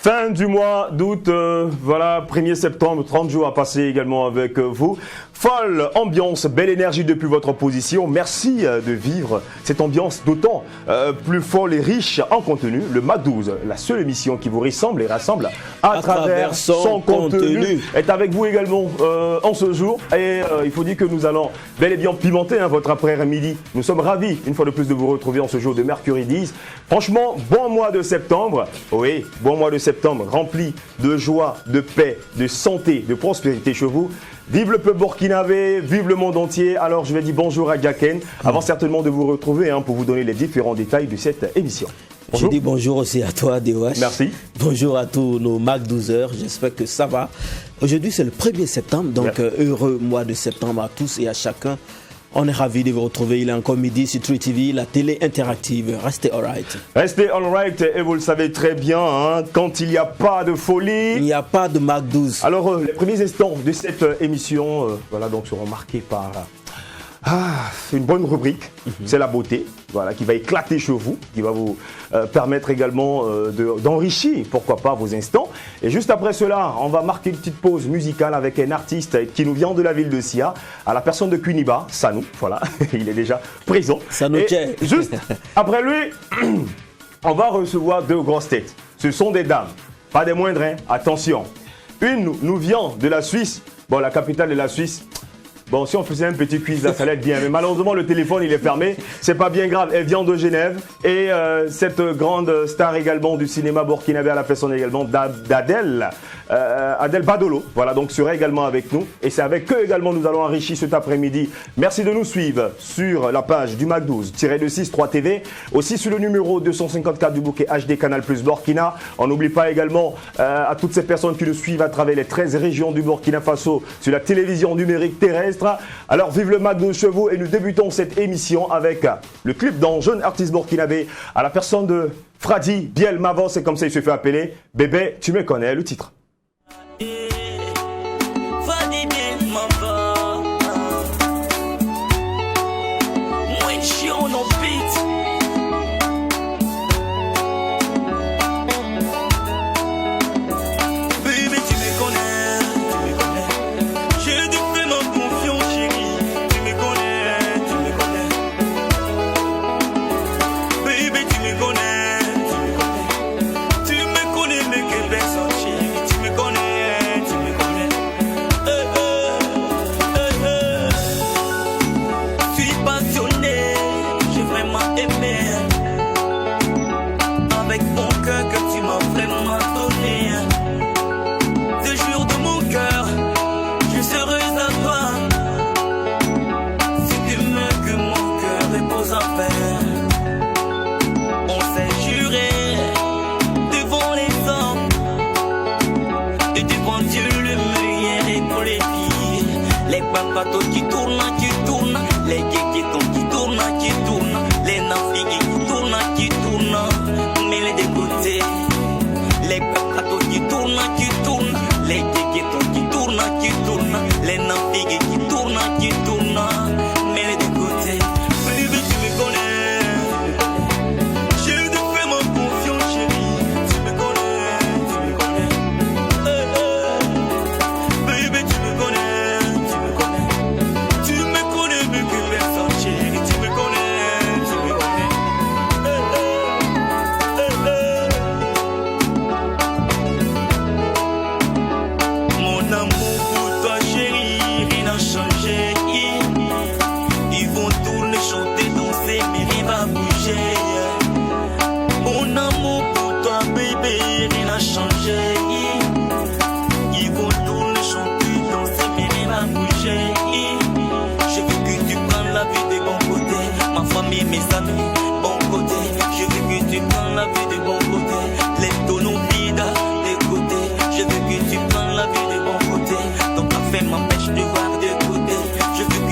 Fin du mois d'août, voilà, 1er septembre, 30 jours à passer également avec vous. Folle ambiance, belle énergie depuis votre position. Merci de vivre cette ambiance d'autant plus folle et riche en contenu. Le MAC 12, la seule émission qui vous ressemble et rassemble à travers son contenu, est avec vous également en ce jour. Et il faut dire que nous allons bel et bien pimenter votre après-midi. Nous sommes ravis une fois de plus de vous retrouver en ce jour de Mercredi 10. Franchement, bon mois de septembre. Oui, bon mois de septembre rempli de joie, de paix, de santé, de prospérité chez vous. Vive le peuple burkinabé, vive le monde entier. Alors je vais dire bonjour à Jacken, avant certainement de vous retrouver pour vous donner les différents détails de cette émission. Bonjour. Je dis bonjour aussi à toi, DOH. Merci. Bonjour à tous nos MAC 12h, j'espère que ça va. Aujourd'hui c'est le 1er septembre, donc heureux mois de septembre à tous et à chacun. On est ravis de vous retrouver, il est encore midi sur True TV, la télé interactive. Restez alright. Restez alright et vous le savez très bien, quand il n'y a pas de folie, il n'y a pas de MAC 12. Alors les premiers instants de cette émission voilà, donc seront marqués par une bonne rubrique, c'est la beauté, voilà, qui va éclater chez vous, qui va vous permettre également d'enrichir, pourquoi pas, vos instants. Et juste après cela, on va marquer une petite pause musicale avec un artiste qui nous vient de la ville de Sia, à la personne de Kuniba, Sanou, voilà, il est déjà présent. Sanou, et juste après lui, on va recevoir deux grosses têtes. Ce sont des dames, pas des moindres, attention. Une nous vient de la Suisse, bon, la capitale de la Suisse. Bon, si on faisait un petit quiz là, ça allait être bien. Mais malheureusement, le téléphone, il est fermé. C'est pas bien grave. Elle vient de Genève. Et cette grande star également du cinéma burkinabé à la personne également d'Adèle. Adèle Badolo. Voilà, donc sera également avec nous. Et c'est avec eux également nous allons enrichir cet après-midi. Merci de nous suivre sur la page du MAC 12-263 TV. Aussi sur le numéro 254 du bouquet HD Canal Plus Burkina. On n'oublie pas également à toutes ces personnes qui nous suivent à travers les 13 régions du Burkina Faso sur la télévision numérique terrestre. Alors vive le MAC 12 chevaux et nous débutons cette émission avec le clip d'un jeune artiste burkinabé à la personne de Fradi Biel Mavos, c'est comme ça il se fait appeler. Bébé, tu me connais, le titre. Qui tournent, les guéguetons qui tournent, les navigues qui tournent, mais les dégoûtés, les papatos qui tournent, les guéguetons qui tournent, les navigues qui tournent, mais les dégoûtés. Baby, tu me connais, je te fais ma confiance, chérie, tu me connais, baby, tu me connais. Mes amis, bon côté, je veux que tu prends la vie de bon côté. Les tonneaux vides de côté, je veux que tu prends la vie de bon côté. Ton café m'empêche de voir de côté. Je veux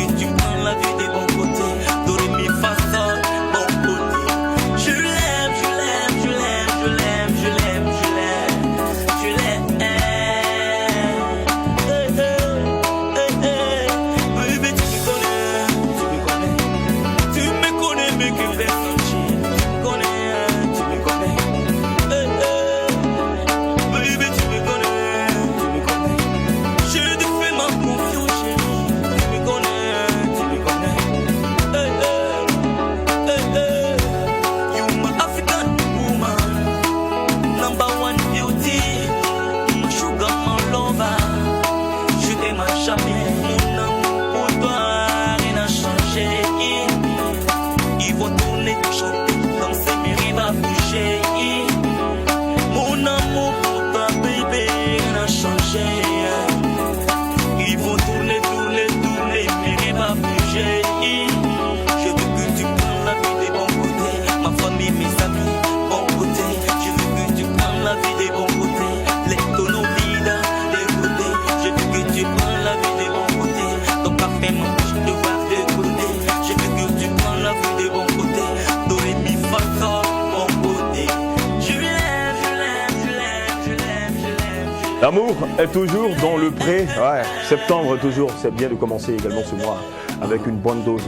L'amour est toujours dans le pré. Ouais, septembre toujours, c'est bien de commencer également ce mois avec une bonne dose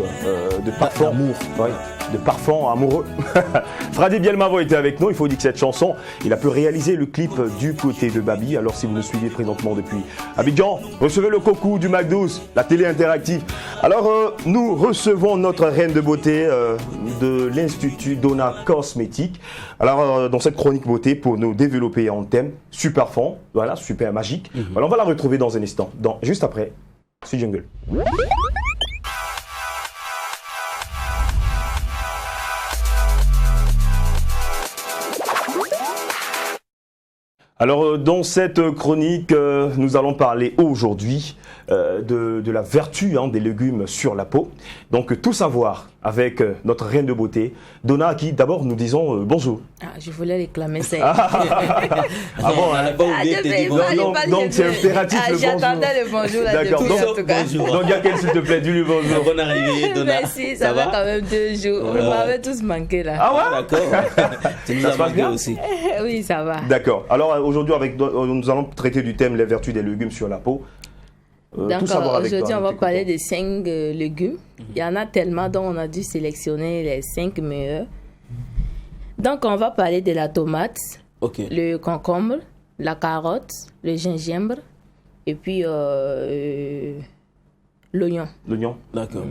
de parfum. D'amour. Ouais, de parfum amoureux. Fradi Bielmavo était avec nous. Il faut dire que cette chanson, il a pu réaliser le clip du côté de Babi. Alors si vous nous suivez présentement depuis Abidjan, recevez le coucou du Mac12, la télé interactive. Alors nous recevons notre reine de beauté de l'Institut Donna Cosmétique. Alors dans cette chronique beauté pour nous développer en thème super fond, voilà, super magique. Alors on va la retrouver dans un instant, juste après ce jungle. Alors dans cette chronique, nous allons parler aujourd'hui de la vertu des légumes sur la peau. Donc tout savoir avec notre reine de beauté, Donna, à qui d'abord nous disons bonjour. Ah, je voulais réclamer ça. Donc c'est impératif le bonjour. J'attendais le bonjour là D'accord, depuis en tout cas. Donc Yakel, s'il te plaît, dis-lui bonjour. Bonne arrivée, Donna. Merci, ça va quand même 2 jours. Vous m'avez tous manqué là. Ah ouais? D'accord. Tu nous Ça as se passe manqué bien aussi. Oui, ça va. D'accord. Alors aujourd'hui, nous allons traiter du thème les vertus des légumes sur la peau. Tout Donc savoir avec aujourd'hui, toi, on va nous parler de 5 légumes. Il y en a tellement, donc on a dû sélectionner les 5 meilleurs. Donc on va parler de la tomate, Ok. le concombre, la carotte, le gingembre et puis l'oignon. L'oignon. D'accord.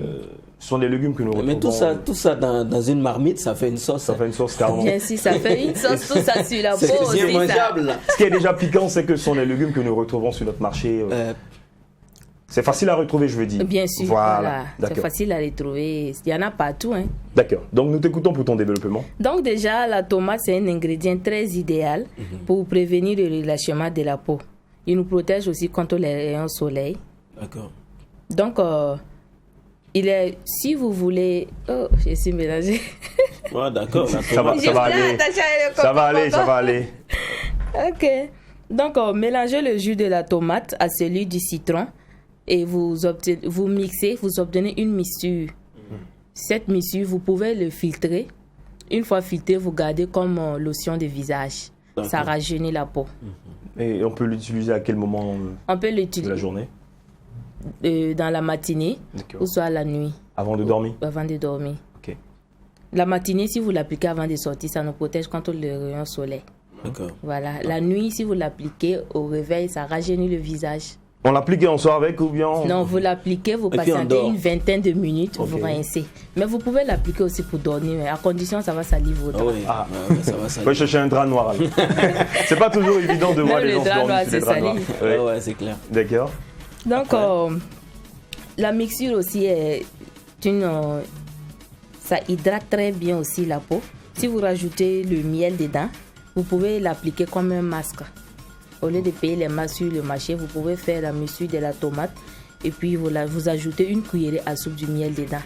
Ce sont des légumes que nous retrouvons. Mais tout ça dans une marmite, ça fait une sauce. Ça fait une sauce carrément. Bien sûr, ça fait une sauce, tout ça sur la peau C'est aussi. bien mangeable, Ça. là. Ce qui est déjà piquant, c'est que ce sont des légumes que nous retrouvons sur notre marché. C'est facile à retrouver, je veux dire. Bien sûr, voilà. C'est D'accord. facile à les trouver. Il y en a partout. Hein. D'accord. Donc nous t'écoutons pour ton développement. Donc déjà, la tomate, c'est un ingrédient très idéal pour prévenir le relâchement de la peau. Il nous protège aussi contre les rayons soleil. D'accord. Donc, si vous voulez... Oh, je suis mélangée. Ouais, d'accord. Ça va Je voulais aller. attacher le Ça va aller, concombre. ça va aller. Ok. Donc, mélangez le jus de la tomate à celui du citron et vous mixez, vous obtenez une mixture. Cette mixture, vous pouvez le filtrer. Une fois filtré, vous gardez comme lotion de visage. D'accord. Ça rajeunit la peau. Et on peut l'utiliser à quel moment On peut de la l'utiliser journée? dans la matinée D'accord. ou soit la nuit Avant de dormir? avant de dormir. Ok. La matinée, si vous l'appliquez avant de sortir, ça nous protège contre le rayon soleil. D'accord. Voilà. La nuit, si vous l'appliquez au réveil, ça rajeunit le visage. On l'applique et on sort avec ou bien Non, vous l'appliquez, vous puis on patientez dort. une vingtaine de minutes, Ok. vous rincez. Mais vous pouvez l'appliquer aussi pour dormir, mais à condition ça va salir vos Ah draps. oui, Ah. ouais, ça va, ça Faut chercher un drap noir. alors. C'est pas toujours évident de voir Même les le gens se drap dormir noir, sur des c'est draps noirs. sali. Ouais. Ouais, c'est clair. D'accord. Donc, la mixture aussi est ça hydrate très bien aussi la peau. Si vous rajoutez le miel dedans, vous pouvez l'appliquer comme un masque. Au lieu de payer les masques sur le marché, vous pouvez faire la mixture de la tomate et puis vous ajoutez une cuillerée à soupe du miel dedans.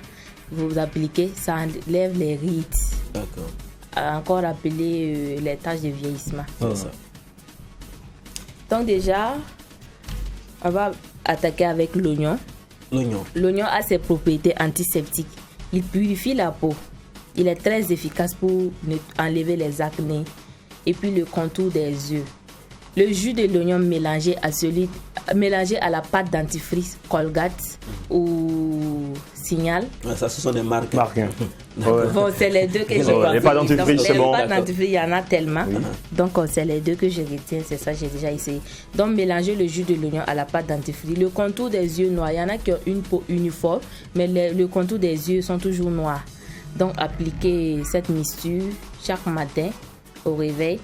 Vous appliquez, ça enlève les rides, D'accord. encore appelé les taches de vieillissement. C'est ça. Donc déjà, on va attaquer avec l'oignon. L'oignon. L'oignon a ses propriétés antiseptiques. Il purifie la peau. Il est très efficace pour enlever les acnés et puis le contour des yeux. Le jus de l'oignon mélangé à la pâte dentifrice Colgate ou Signal. Ouais, ça, ce sont des marques. Marque. Hein. Ouais. Bon, c'est les deux que j'ai Ouais, les pâtes retenues. dentifrice, Donc, c'est bon. Les pâtes dentifrice, il y en a tellement. Donc, c'est les deux que je retiens. C'est ça, j'ai déjà essayé. Donc, mélangez le jus de l'oignon à la pâte dentifrice. Le contour des yeux noirs, il y en a qui ont une peau uniforme, mais le contour des yeux sont toujours noirs. Donc, appliquez cette mixture chaque matin au réveil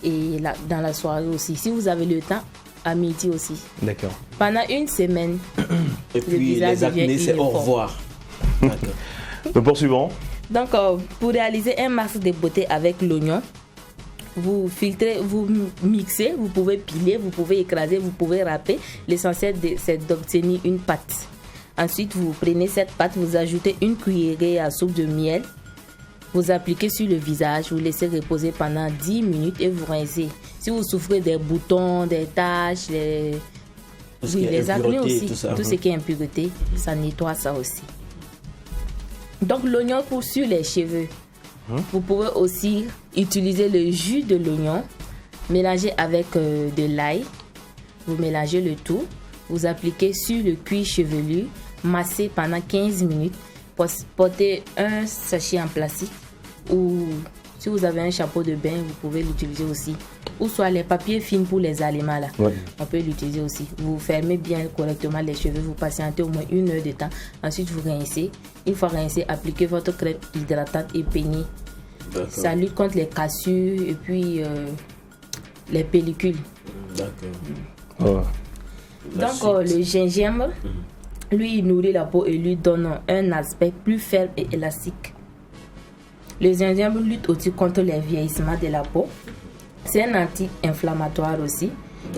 et dans la soirée aussi. Si vous avez le temps, à midi aussi. D'accord. Pendant une semaine, Et puis visage les acnés, devient c'est au uniforme. revoir. D'accord. Le poursuivant. Donc, pour réaliser un masque de beauté avec l'oignon, vous filtrez, vous mixez, vous pouvez piler, vous pouvez écraser, vous pouvez râper. L'essentiel, c'est d'obtenir une pâte. Ensuite, vous prenez cette pâte, vous ajoutez une cuillerée à soupe de miel. Vous appliquez sur le visage, vous laissez reposer pendant 10 minutes et vous rincez. Si vous souffrez des boutons, des taches, Tout ce qui est les acnés impureté, aussi, tout ça. tout ce qui est impureté, ça nettoie ça aussi. Donc l'oignon pour sur les cheveux. Vous pouvez aussi utiliser le jus de l'oignon mélangé avec de l'ail. Vous mélangez le tout. Vous appliquez sur le cuir chevelu. Massez pendant 15 minutes. Portez un sachet en plastique. Ou si vous avez un chapeau de bain, vous pouvez l'utiliser aussi. Ou soit les papiers fins pour les aliments là. Ouais. On peut l'utiliser aussi. Vous fermez bien correctement les cheveux. Vous patientez au moins 1 heure de temps. Ensuite, vous rincez. Une fois rincé, appliquez votre crème hydratante et peignez. D'accord. Ça lutte contre les cassures et puis les pellicules. D'accord. Ouais. Donc le gingembre, lui, il nourrit la peau et lui donne un aspect plus ferme et élastique. Le gingembre lutte aussi contre les vieillissements de la peau. C'est un anti-inflammatoire aussi.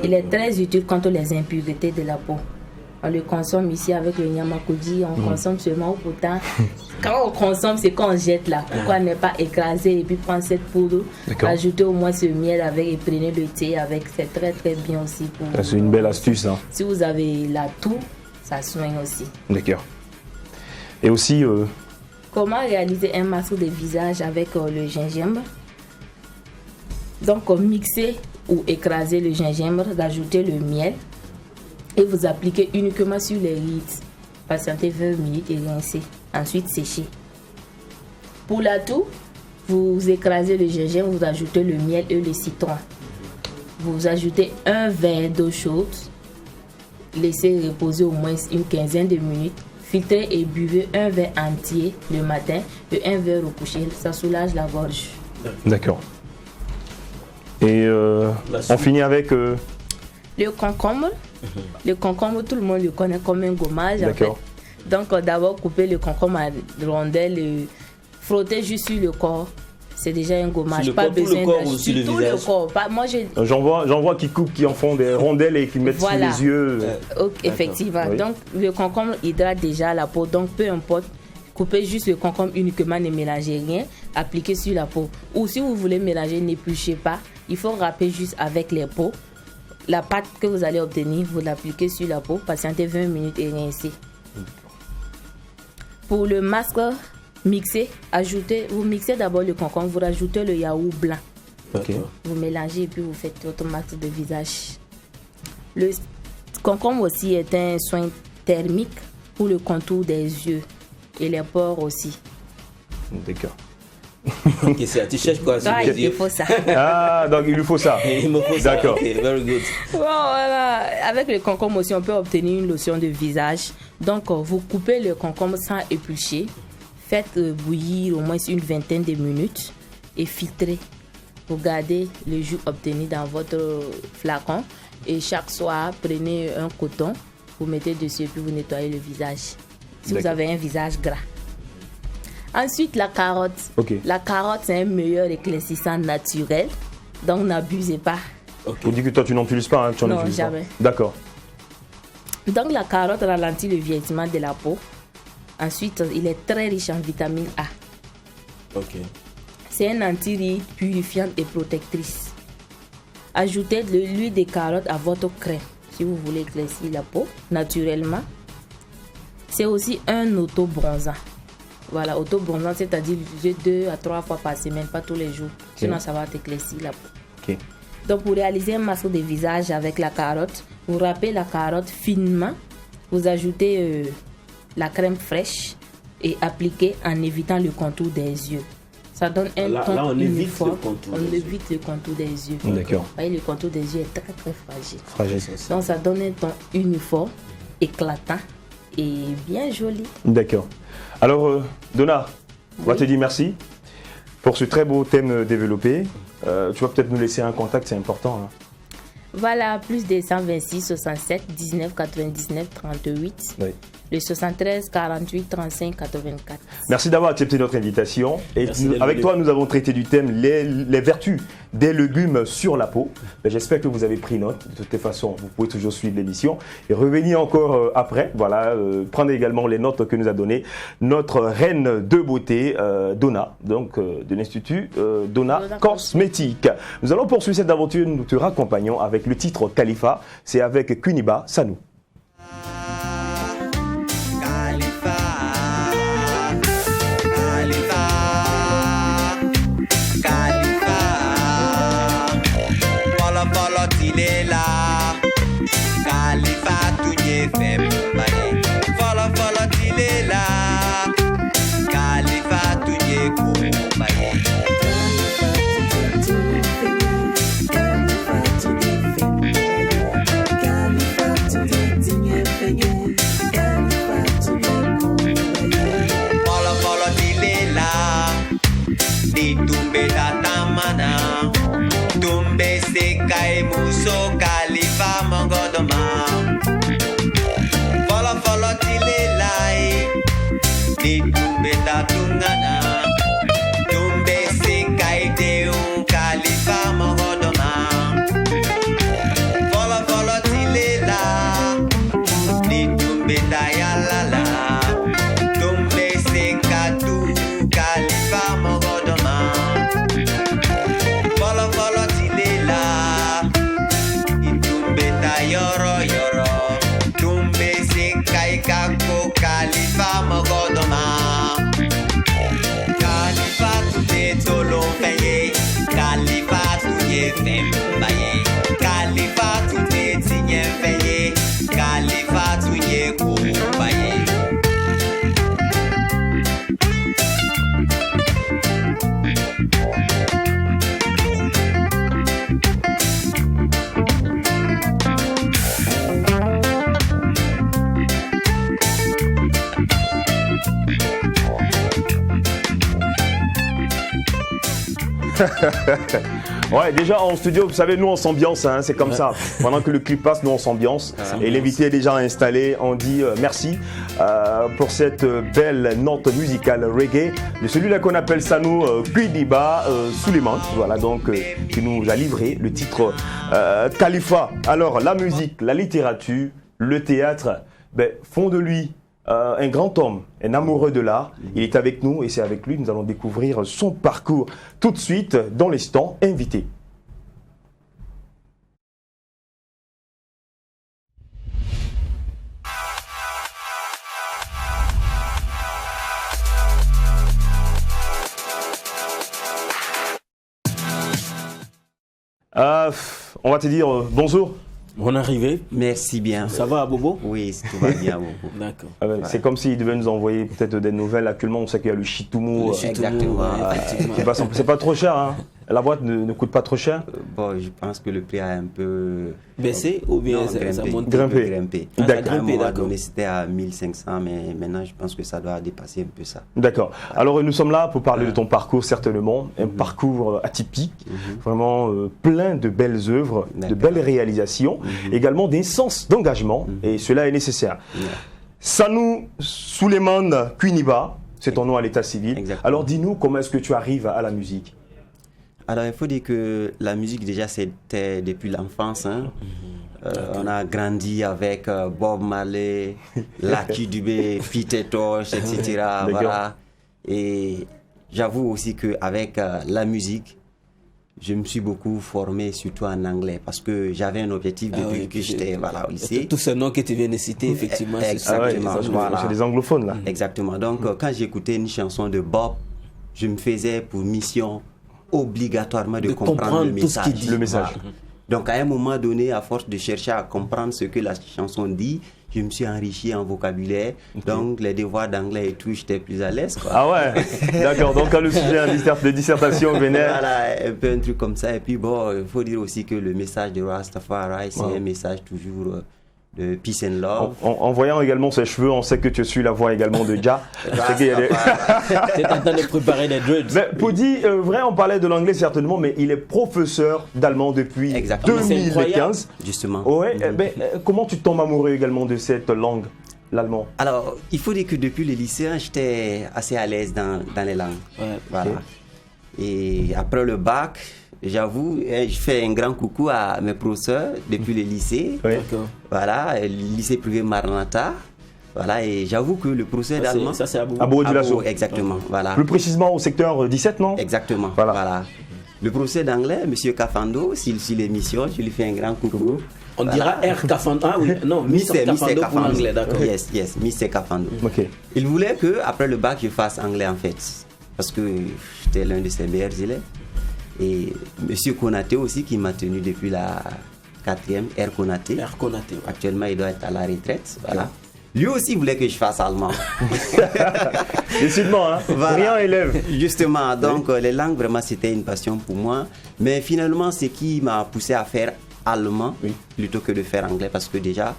Il est très utile contre les impuretés de la peau. On le consomme ici avec le Nyamakudi, on consomme seulement, ou pourtant, quand on consomme, c'est quand on jette là. Pourquoi ne pas écraser et puis prendre cette poudre, ajouter au moins ce miel avec et prenez le thé avec, c'est très très bien aussi pour vous. C'est une belle astuce. Hein. Si vous avez la toux, ça soigne aussi. D'accord. Et aussi, Comment réaliser un masque de visage avec le gingembre? Donc, mixer ou écraser le gingembre, d'ajouter le miel et vous appliquez uniquement sur les rides. Patientez 20 minutes et rincez. Ensuite, séchez. Pour la toux, vous écrasez le gingembre, vous ajoutez le miel et le citron. Vous ajoutez un verre d'eau chaude. Laissez reposer au moins une quinzaine de minutes. Filtrez et buvez un verre entier le matin et un verre au coucher. Ça soulage la gorge. d'accord. Et on finit avec... Le concombre. Le concombre, tout le monde le connaît comme un gommage. D'accord. En fait. Donc, d'abord, couper le concombre en rondelles et frotter juste sur le corps. C'est déjà un gommage. Sur le pas corps, tout besoin le corps ou de sur le tout visage? le corps. Pas, moi, J'en vois qui coupent, qui en font des rondelles et qui mettent Voilà. sur les yeux. effectivement. Oui. Donc, le concombre hydrate déjà la peau. Donc, peu importe. Coupez juste le concombre uniquement, ne mélangez rien. Appliquez sur la peau. Ou si vous voulez mélanger, n'épluchez pas. Il faut râper juste avec les peaux. La pâte que vous allez obtenir, vous l'appliquez sur la peau. Patientez 20 minutes et rincez. Pour le masque mixé, vous mixez d'abord le concombre, vous rajoutez le yaourt blanc. Ok. Vous mélangez et puis vous faites votre masque de visage. Le concombre aussi est un soin thermique pour le contour des yeux et les pores aussi. D'accord. Ok, ça, tu cherches quoi? Ah, sur il les faut ça. Ah, donc il lui faut ça. Il me faut ça. D'accord. Ok, very good. Bon, voilà. Avec le concombre aussi, on peut obtenir une lotion de visage. Donc, vous coupez le concombre sans éplucher. Faites bouillir au moins une vingtaine de minutes et filtrez. Vous gardez le jus obtenu dans votre flacon. Et chaque soir, prenez un coton, vous mettez dessus et puis vous nettoyez le visage. Si vous D'accord. avez un visage gras. Ensuite, la carotte. Ok. La carotte, c'est un meilleur éclaircissant naturel. Donc, n'abusez pas. Vous dites que toi tu n'en utilises pas, hein, tu en Non, utilises jamais. pas. D'accord. Donc, la carotte ralentit le vieillissement de la peau. Ensuite, il est très riche en vitamine A. Ok. C'est un anti-rides purifiante et protectrice. Ajoutez de l'huile de carotte à votre crème si vous voulez éclaircir la peau naturellement. C'est aussi un auto-bronzant. Voilà, auto-bronzant, c'est-à-dire l'utiliser 2 à 3 fois par semaine, pas tous les jours. Sinon, ça va t'éclaircir la peau. Ok. Donc, pour réaliser un masque de visage avec la carotte, vous râpez la carotte finement. Vous ajoutez la crème fraîche et appliquez en évitant le contour des yeux. Ça donne un Là, ton on évite uniforme. le contour On des yeux. évite le contour des yeux. D'accord. Vous voyez, le contour des yeux est très très fragile. Fragile. Donc, ça donne un ton uniforme, éclatant et bien joli. D'accord. Alors, Donna, on va te dire merci pour ce très beau thème développé. Tu vas peut-être nous laisser un contact, c'est important. Hein. Voilà, plus de 126 67 19 99 38. Oui. Le 73 48 35 84. Merci d'avoir accepté notre invitation. Et Merci d'être avec venu. toi, nous avons traité du thème les vertus des légumes sur la peau. Ben, j'espère que vous avez pris note. De toute façon, vous pouvez toujours suivre l'émission et revenir encore après. Voilà, prendre également les notes que nous a données notre reine de beauté, Donna, donc de l'Institut Donna Cosmétique. Nous allons poursuivre cette aventure. Nous te raccompagnons avec le titre Khalifa. C'est avec Kuniba Sanou. Follow, follow Tilela. Di tumbe datamana. Tumbe sekai muso kalifa mongodoma. Follow, follow Tilela. Di tumbe datungana. Tumbe sekai deun kalifa mongodoma. Follow, follow Tilela. Di tumbe dayalala. Tumbe sekatu kalifa mongodoma. Follow, follow Tilela. Di tumbe dayoro yoro. Tumbe sekai kako kalifa mongodoma. Kalifa tuye tolo feye. Kalifa tuye fembaye. Kalifa tuye tinye feye. Kalifa tuye kubaye. Ouais, déjà en studio, vous savez, nous on s'ambiance, hein, c'est comme ça. Pendant que le clip passe, nous on s'ambiance. Et l'invité est déjà installé. On dit merci pour cette belle note musicale reggae de celui-là qu'on appelle Sanou Kuidiba Suleiman. Voilà, donc qui nous a livré le titre Khalifa. Alors, la musique, la littérature, le théâtre font de lui un grand homme, un amoureux de l'art. Il est avec nous et c'est avec lui que nous allons découvrir son parcours tout de suite dans l'instant invité. On va te dire bonjour. Bonne arrivée. Merci bien. Ça va, Bobo? Oui, tout va bien, Bobo. D'accord. C'est comme s'il devait nous envoyer peut-être des nouvelles. Actuellement, on sait qu'il y a le Chitoumou. Exactement. C'est pas trop cher, hein. La boîte ne coûte pas trop cher. Bon, je pense que le prix a un peu baissé ou bien ça monte? Grimpé. D'accord. À un moment donné, c'était à 1500, mais maintenant, je pense que ça doit dépasser un peu ça. D'accord. Alors, nous sommes là pour parler de ton parcours, certainement. Un parcours atypique, vraiment plein de belles œuvres, de belles réalisations, également d'un sens d'engagement, et cela est nécessaire. Sanou Suleiman Kuidiba, c'est ton nom à l'état civil. Exactement. Alors, dis-nous, comment est-ce que tu arrives à la musique? Alors, il faut dire que la musique, déjà, c'était depuis l'enfance. Hein. On a grandi avec Bob Marley, Lucky Dubé, Peter Tosh, etc. Voilà. Et j'avoue aussi qu'avec la musique, je me suis beaucoup formé, surtout en anglais, parce que j'avais un objectif depuis que j'étais au lycée. Tous ces noms que tu viens de citer, effectivement. Exactement. C'est des anglophones, là. Exactement. Donc, quand j'écoutais une chanson de Bob, je me faisais pour mission obligatoirement de comprendre le message. Tout ce qu'il dit. Le message. Voilà. Donc, à un moment donné, à force de chercher à comprendre ce que la chanson dit, je me suis enrichi en vocabulaire. Donc, les devoirs d'anglais et tout, j'étais plus à l'aise. Quoi. Ah ouais. D'accord. Donc, quand le sujet de dissertation venait. Voilà, un peu un truc comme ça. Et puis, bon, il faut dire aussi que le message de Rastafari, c'est un message toujours de peace and love. En voyant également ses cheveux, on sait que tu suis la voix également de Ja. Tu es en train de préparer des dreads. Mais Podi, vrai, on parlait de l'anglais certainement, mais il est professeur d'allemand depuis 2015. Justement. Ouais, comment tu tombes amoureux également de cette langue, l'allemand? Alors, il faut dire que depuis le lycée, j'étais assez à l'aise dans les langues. Voilà. Et après le bac, j'avoue, je fais un grand coucou à mes professeurs depuis le lycée. Voilà, le lycée privé Maranatha. Voilà, et j'avoue que le professeur d'allemand. Ça, c'est à Bobo-Dioulasso. Exactement. Voilà. Plus précisément au secteur 17, non? Exactement. Voilà. Le professeur d'anglais, M. Kafando, s'il suit l'émission, je lui fais un grand coucou. On dira R. Kafando. Ah oui, non, Mr. Kafando pour l'anglais, d'accord. Yes, Mr. Kafando. Ok. Il voulait qu'après le bac, je fasse anglais en fait. Parce que j'étais l'un de ses meilleurs élèves. Et M. Konaté aussi, qui m'a tenu depuis la 4e, R. Konaté. Actuellement, il doit être à la retraite. Voilà. Lui aussi voulait que je fasse allemand. Décidément, hein. Voilà. Rien élève. Justement, donc les langues, vraiment, c'était une passion pour moi. Mais finalement, ce qui m'a poussé à faire allemand plutôt que de faire anglais, parce que déjà,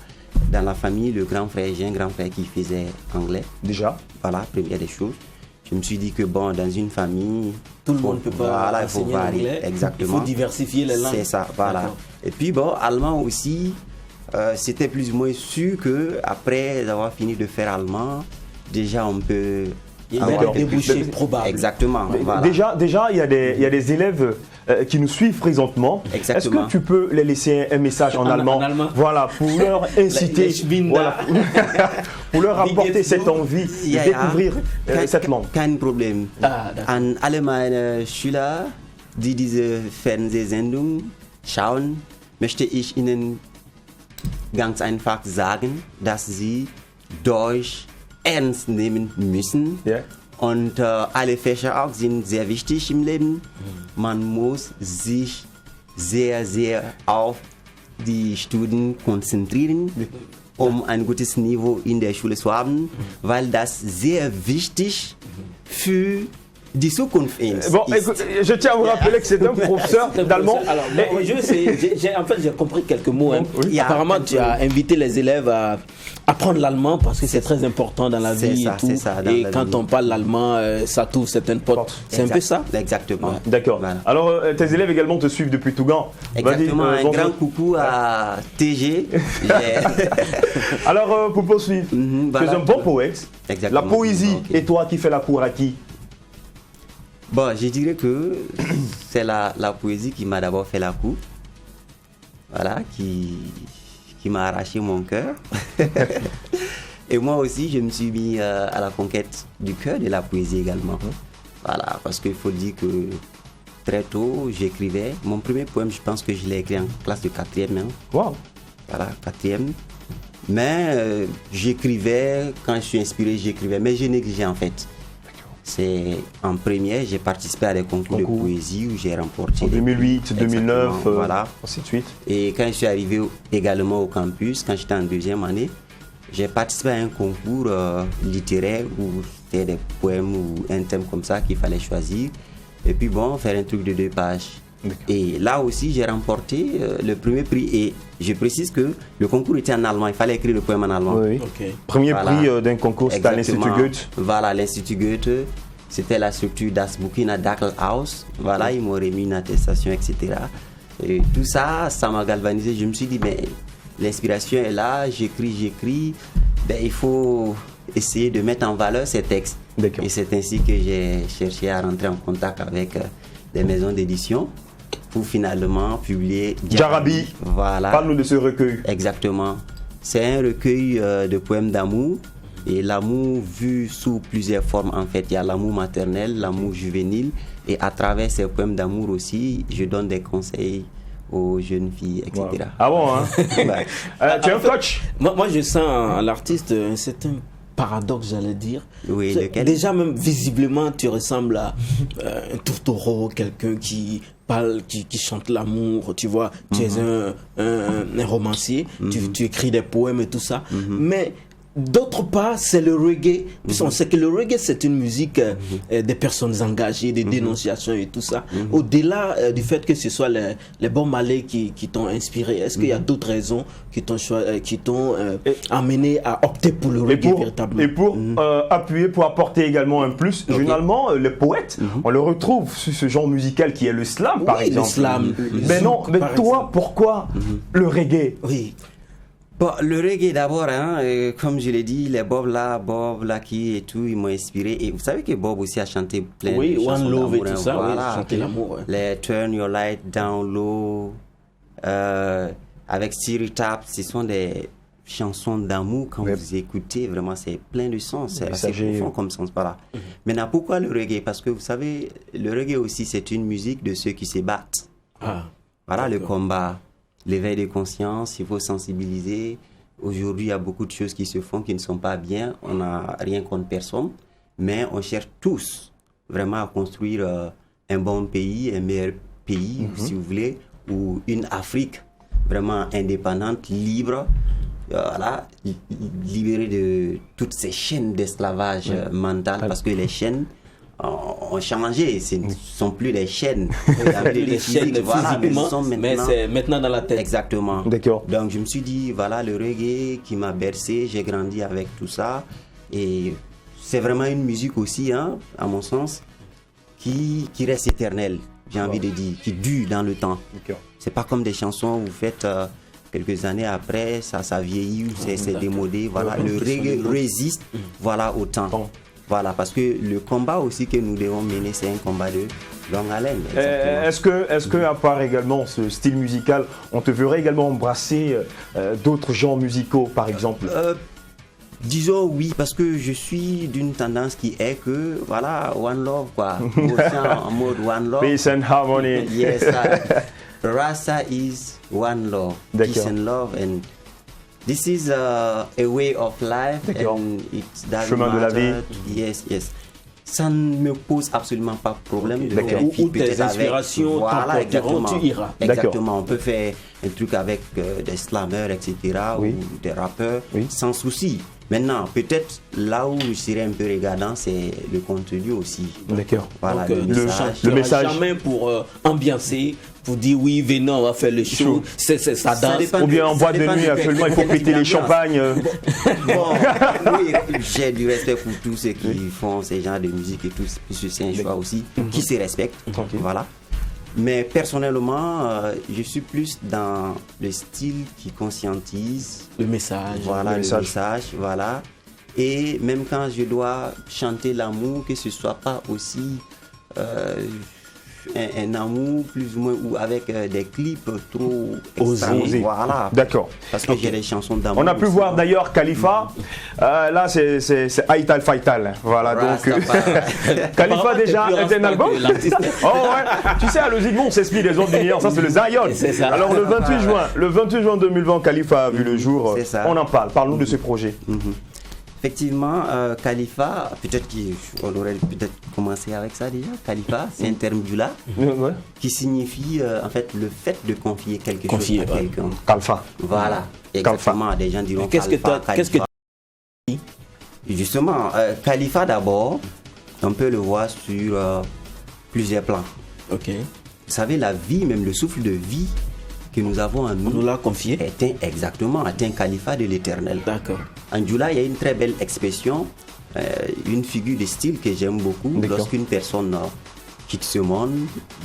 dans la famille, le grand frère, j'ai un grand frère qui faisait anglais. Déjà. Voilà, première des choses. Je me suis dit que bon, dans une famille, Tout le monde ne peut pas il faut enseigner varier. l'anglais. Exactement. Il faut diversifier les langues. C'est ça, voilà. D'accord. Et puis bon, allemand aussi, c'était plus ou moins sûr que après avoir fini de faire allemand, déjà on peut. Il y a des débouchés Mais- probables. Exactement. Voilà. Déjà, il y a des élèves qui nous suivent présentement. Est-ce Exactement. que tu peux les laisser un message en allemand? Voilà, pour leur inciter, Les Schminder. voilà, pour leur apporter cette envie de Ja, ja. découvrir cette langue. Kein Problem. Ah, d'accord. An alle meine Schüler, die diese Fernsehsendung schauen, möchte ich Ihnen ganz einfach sagen, dass Sie Deutsch ernst nehmen müssen. Yeah. Und alle Fächer auch sind sehr wichtig im Leben. Man muss sich sehr, sehr auf die Studien konzentrieren, um ein gutes Niveau in der Schule zu haben, weil das sehr wichtig für die Zukunft ist. Bon, écoute, je tiens à vous rappeler que c'est un professeur d'allemand. Alors, moi, en fait, j'ai compris quelques mots. Hein. Oui. Apparemment, tu as invité les élèves à apprendre l'allemand parce que c'est très important dans la C'est vie ça, et tout. c'est ça, dans Et la quand vie. on parle l'allemand, ça t'ouvre certaines portes. C'est un peu ça? Exactement. D'accord. Voilà. Alors, tes élèves également te suivent depuis Tougan. Exactement, Vas-y, un bonjour. grand coucou à TG. Alors, pour poursuivre, Mhm, tu es voilà. un bon poète. Exactement. La poésie, Ok. et toi qui fais la cour à qui? Bon, je dirais que c'est la poésie qui m'a d'abord fait la cour. Voilà, qui m'a arraché mon cœur. Et moi aussi, je me suis mis à la conquête du cœur de la poésie également. Voilà, parce qu'il faut dire que très tôt, j'écrivais. Mon premier poème, je pense que je l'ai écrit en classe de 4e. Hein. Wow. Voilà, 4e. Mais j'écrivais, quand je suis inspiré, j'écrivais. Mais je négligeais en fait. C'est en première, j'ai participé à des concours de poésie où j'ai remporté. En 2008, 2009, Exactement, voilà. ainsi de suite. Et quand je suis arrivé également au campus, quand j'étais en 2e année, j'ai participé à un concours littéraire où c'était des poèmes ou un thème comme ça qu'il fallait choisir. Et puis bon, faire un truc de 2 pages. Et là aussi, j'ai remporté le premier prix. Et je précise que le concours était en allemand. Il fallait écrire le poème en allemand. Oui. Ok. Premier Voilà. prix d'un concours, c'était à Exactement. l'Institut Goethe. Voilà, l'Institut Goethe. C'était la structure Das Burkina Dackelhaus. Voilà, ils m'ont remis une attestation, etc. Et tout ça, ça m'a galvanisé. Je me suis dit, mais l'inspiration est là, j'écris. Ben, il faut essayer de mettre en valeur ces textes. D'accord. Et c'est ainsi que j'ai cherché à rentrer en contact avec des maisons d'édition pour finalement publier Djarabi. Voilà. Parle-nous de ce recueil. Exactement. C'est un recueil de poèmes d'amour. Et l'amour vu sous plusieurs formes en fait. Il y a l'amour maternel, l'amour juvénile. Et à travers ces poèmes d'amour aussi, je donne des conseils aux jeunes filles, etc. Wow. Ah bon, hein? Ouais. Tu es un coach? Moi, je sens en l'artiste un certain paradoxe, j'allais dire. Oui, lequel? Déjà, même visiblement, tu ressembles à un tourtereau, quelqu'un qui parle, qui chante l'amour, tu vois. Tu es un romancier, tu écris des poèmes et tout ça. Mais d'autre part, c'est le reggae. On sait que le reggae, c'est une musique des personnes engagées, des dénonciations et tout ça. Au-delà du fait que ce soit les Bob Marley qui t'ont inspiré, est-ce qu'il y a d'autres raisons qui t'ont amené à opter pour le reggae véritablement? Et pour appuyer, pour apporter également un plus, généralement, les poètes, on le retrouve sur ce genre musical qui est le slam, par Oui, exemple. le slam. Mais non, mais par toi, exemple. pourquoi le reggae? Oui. Bon, le reggae d'abord, hein, comme je l'ai dit, les Bob Lucky et tout, ils m'ont inspiré. Et vous savez que Bob aussi a chanté plein Oui, de chansons One Love et d'amour, tout hein, ça, voilà. oui, chanter l'amour. Ouais. Les Turn Your Light Down Low, avec Siri Tap, ce sont des chansons d'amour. Quand vous écoutez, vraiment, c'est plein de sens. C'est assez profond comme sens. Voilà. Maintenant, pourquoi le reggae? Parce que vous savez, le reggae aussi, c'est une musique de ceux qui se battent. Ah. Voilà, le combat, l'éveil de conscience, il faut sensibiliser. Aujourd'hui, il y a beaucoup de choses qui se font qui ne sont pas bien. On n'a rien contre personne, mais on cherche tous vraiment à construire un bon pays, un meilleur pays, si vous voulez, ou une Afrique vraiment indépendante, libre, voilà, libérée de toutes ces chaînes d'esclavage mental, parce que les chaînes ont changé. Ce ne sont plus des chaînes. Les chaînes voilà, mais physiquement, sont mais c'est maintenant dans la tête. Exactement. D'accord. Donc je me suis dit, voilà, le reggae qui m'a bercé, j'ai grandi avec tout ça. Et c'est vraiment une musique aussi, hein, à mon sens, qui reste éternelle, j'ai envie de dire, qui dure dans le temps. D'accord. C'est pas comme des chansons où vous faites quelques années après, ça vieillit, ou c'est démodé. Voilà, le reggae résiste, voilà, au temps. Voilà, parce que le combat aussi que nous devons mener, c'est un combat de longue haleine. Est-ce que à part également ce style musical, on te verrait également embrasser d'autres genres musicaux, par exemple? Disons oui, parce que je suis d'une tendance qui est que, voilà, one love, quoi. En mode one love. Peace and harmony. Yes, Rasta is one love. Peace and love. And this is a way of life. And it doesn't Chemin de la vie. Yes, yes. Ça ne me pose absolument pas de problème. Ou tes inspirations, voilà, exactement. Tu iras. Exactement. On peut faire un truc avec des slammers, etc. Ou des rappeurs, sans souci. Maintenant, peut-être là où je serais un peu regardant, c'est le contenu aussi. D'accord. Voilà, donc, le message. Jamais pour ambiancer, pour dire oui, venez, on va faire le show. Ça danse. Ou bien en boîte de nuit, actuellement, il faut péter les champagnes. Bon, oui, j'ai du respect pour tous ceux qui font ce genre de musique et tout. Puisque c'est un choix aussi qui se respecte. Voilà. Mais personnellement, je suis plus dans le style qui conscientise. Le message. Voilà, le message, voilà. Et même quand je dois chanter l'amour, que ce soit pas aussi un amour plus ou moins ou avec des clips trop osés. Voilà. D'accord. Parce que j'ai des chansons d'amour. On a pu aussi, voir d'ailleurs Khalifa. Là, c'est Aital Faital. Voilà. Donc, Khalifa déjà est un album. Oh ouais. Tu sais, logiquement, on s'explique les autres d'univers. Ça, c'est le Zion. Alors, le 28 juin 2020, Khalifa a vu le jour. On en parle. Parle-nous de ce projet. Effectivement, Khalifa, peut-être qu'on aurait peut-être commencé avec ça déjà. Khalifa, c'est un terme djoula qui signifie en fait le fait de confier quelque chose à quelqu'un. Khalfa. Voilà, exactement. Des gens diront qu'est-ce que Justement, Khalifa d'abord, on peut le voir sur plusieurs plans. Ok. Vous savez, la vie, même le souffle de vie que nous avons en nous, nous l'a confié. Est un Khalifa de l'Éternel. D'accord. En djoula, il y a une très belle expression, une figure de style que j'aime beaucoup. Lorsqu'une personne quitte ce monde,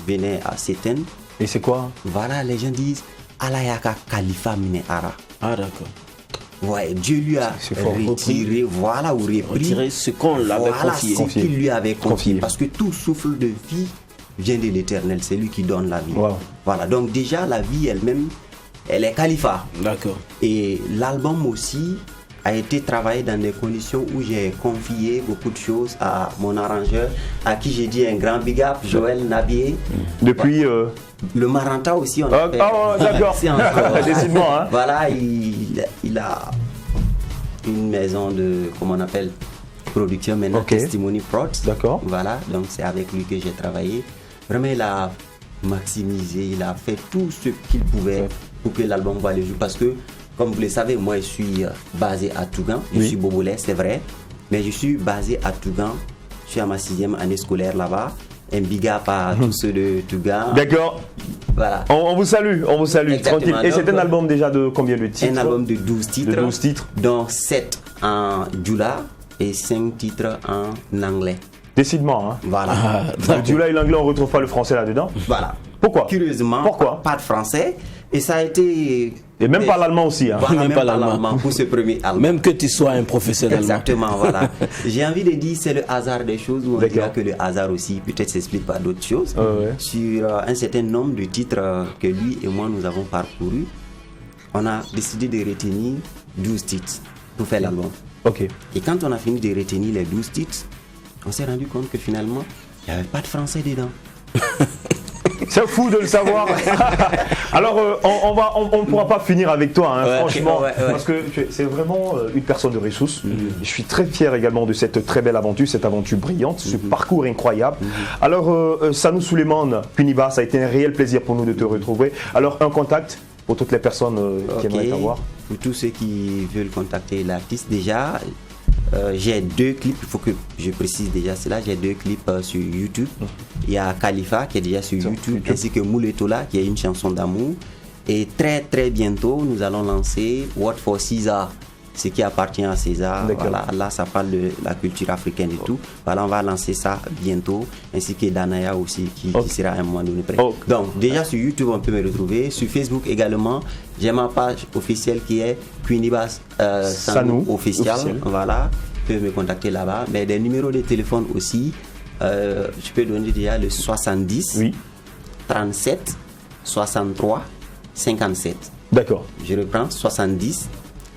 venait à s'éteindre. Et c'est quoi? Voilà, les gens disent Alayaka Khalifa Mine Ara. Ah, d'accord. Ouais, Dieu lui a retiré, voilà, ou repris ce qu'on l'avait confié. Ce qu'il lui avait confié. Parce que tout souffle de vie vient de l'Éternel, c'est lui qui donne la vie. Wow. Voilà, donc déjà la vie elle-même, elle est Khalifa. D'accord. Et l'album aussi a été travaillé dans des conditions où j'ai confié beaucoup de choses à mon arrangeur, à qui j'ai dit un grand big up, Joël Nabier. Depuis le Maranta aussi, on a fait. D'accord. Décidément, hein. Voilà, il a une maison de, comment on appelle, production maintenant, Testimony Prods. D'accord. Voilà, donc c'est avec lui que j'ai travaillé. Vraiment, il a maximisé, il a fait tout ce qu'il pouvait pour que l'album voie le jour. Parce que, comme vous le savez, moi je suis basé à Tougan, je suis Bobolais, c'est vrai, mais je suis basé à Tougan, je suis à ma 6e année scolaire là-bas. Un big up à tous ceux de Tougan. D'accord. Voilà. On vous salue, tranquille. Et c'est un album déjà de combien de titres? Un album de 12 titres. De 12 titres. Dont 7 en djoula et 5 titres en anglais. Décidément, hein. Voilà. Le djoula et l'anglais, on ne retrouve pas le français là-dedans. Voilà. Pourquoi? Curieusement, pas de français. Et ça a été... Et même pas l'allemand aussi. Hein. Voilà, même pas l'allemand pour ce premier album. Même que tu sois un professionnel. Exactement, voilà. J'ai envie de dire c'est le hasard des choses, ou on dira que le hasard aussi peut-être s'explique par d'autres choses. Sur un certain nombre de titres que lui et moi nous avons parcourus, on a décidé de retenir 12 titres pour faire l'album. Et quand on a fini de retenir les 12 titres, on s'est rendu compte que finalement, il n'y avait pas de français dedans. C'est fou de le savoir. Alors, on ne pourra pas finir avec toi, hein, franchement, parce que c'est vraiment une personne de ressources. Je suis très fier également de cette très belle aventure, cette aventure brillante, ce parcours incroyable. Alors, Sanou Suleiman Puniba, ça a été un réel plaisir pour nous de te retrouver. Alors, un contact pour toutes les personnes qui aimeraient t'avoir. Pour tous ceux qui veulent contacter l'artiste, déjà, J'ai 2 clips, il faut que je précise déjà cela. J'ai 2 clips sur YouTube. Il y a Khalifa qui est déjà sur YouTube, ainsi que Mouletola qui est une chanson d'amour. Et très très bientôt, nous allons lancer What for Caesar, ce qui appartient à César. Voilà, là, ça parle de la culture africaine et tout. Voilà, on va lancer ça bientôt, ainsi que Danaya aussi, qui sera à un moment donné prêt. Donc, déjà sur YouTube, on peut me retrouver. Sur Facebook également, j'ai ma page officielle qui est Queenibas Sanou officiel. Voilà, vous pouvez me contacter là-bas. Mais des numéros de téléphone aussi, je peux donner déjà le 70 37 63 57. D'accord. Je reprends 70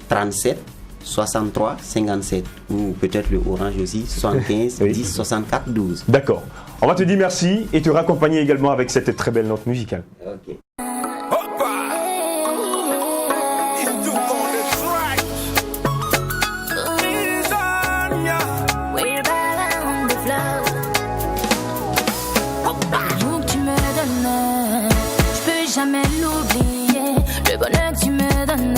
37 63 57 ou peut-être le orange aussi 75 10 64 12. D'accord. On va te dire merci et te raccompagner également avec cette très belle note musicale. Ok. Jamais l'oublier, le bonheur que tu me donnes,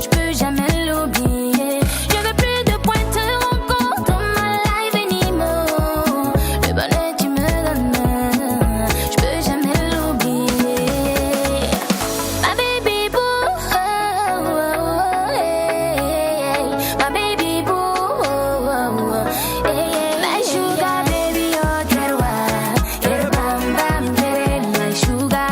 je peux jamais l'oublier. Je veux plus de pointeurs en compte dans ma life anymore. Le bonheur que tu me donnes, je peux jamais l'oublier. My baby boo, oh, oh, oh, hey, my baby boo, oh, oh, oh, hey, my sugar baby, oh, get bam bam, get my sugar.